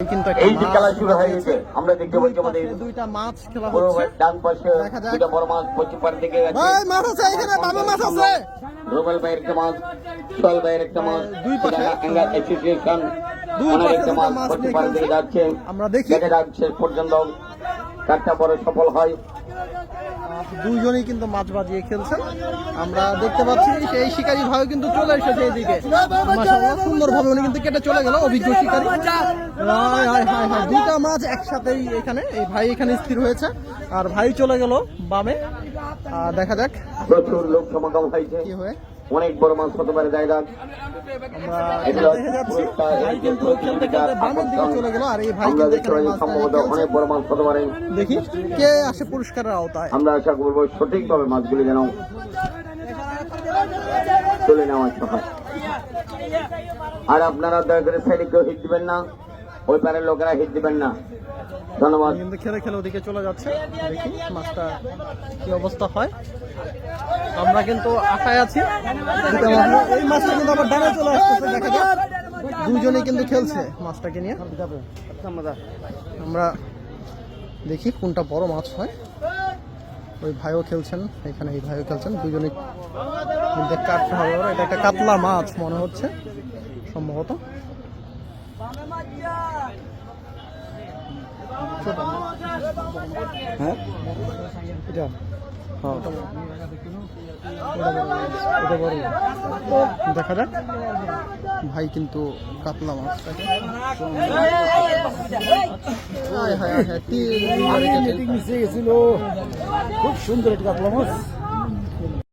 এই যে খেলা শুরু হয়ে গেছে, আমরা দেখতে পাচ্ছি আমাদের দুইটা মাছ খেলা হচ্ছে। ডান পাশে দুইটা বড় মাছ পশ্চিম পার দিকে গেছে। ভাই মাছ আছে এখানে, বাবা মাছ আছে। রুবেল ভাইয়ের একটা মাছ, সোহেল ভাইয়ের একটা মাছ, দুই পাশে অ্যাঙ্গার অ্যাসোসিয়েশন দুই ওনার পাশে একটা মাছ মাছ পশ্চিম নিয়ে পার দিকে খেলছে। যাচ্ছে। আমরা দেখি দেখা যাক শেষ পর্যন্ত কারটা বড় সফল হয়। দুইজনই কিন্তু মাছ বাজিয়ে খেলছেন। আমরা দেখতে পাচ্ছি সেই শিকারী ভাই কিন্তু চলে এসেছে এইদিকে। মাশাআল্লাহ সুন্দরভাবে উনি কিন্তু কেটে চলে গেল, অভিজ্ঞ শিকারী। হায় হায় হায় হায়, দুইটা মাছ একসাথেই এখানে, এই ভাই এখানে স্থির হয়েছে আর ভাই চলে গেল বামে। দেখা যাক প্রচুর লোক সমাগম হয়েছে, কি হয়। অনেক বড় মাছ হতে পারে। জায়গা আমরা দেখে যাচ্ছি ভাই কিন্তু খেলতে খেলতে বামের দিকে চলে গেল আর এই ভাই আমরা কিন্তু দেখতে এখানে পাচ্ছি মাছ সম্ভবত খেলছে। অনেক বড় মাছ হতে পারে। দেখি কে আসে পুরস্কারের আওতায়। আমরা আশা করবো সঠিকভাবে মাছগুলি যেন তুলে নেওয়া হয়। আর আপনারা দয়া করে সাইডে কেউ হিট দিবেন না, ওই পারের লোকেরা হিট দিবেন না। ধন্যবাদ। কিন্তু খেলে খেলে ওদিকে চলে যাচ্ছে, দেখি মাছটা কি অবস্থা হয়। আমরা কিন্তু আশায় আছি। এই মাছটা কিন্তু আবার ডানে চলে আসতেছে, দেখা যাক। দুজনেই কিন্তু খেলছে মাছটাকে নিয়ে। আমরা দেখি কোনটা বড় মাছ হয়। ওই ভাইও খেলছেন এখানে, এই ভাইও খেলছেন, দুজনে কিন্তু কাটতে হবে। এটা একটা কাতলা মাছ মনে হচ্ছে সম্ভবত। হ্যাঁ এটা দেখা যাক। ভাই কিন্তু কাতলা মাছটাকে খুব সুন্দর একটা কাতলা মাছ।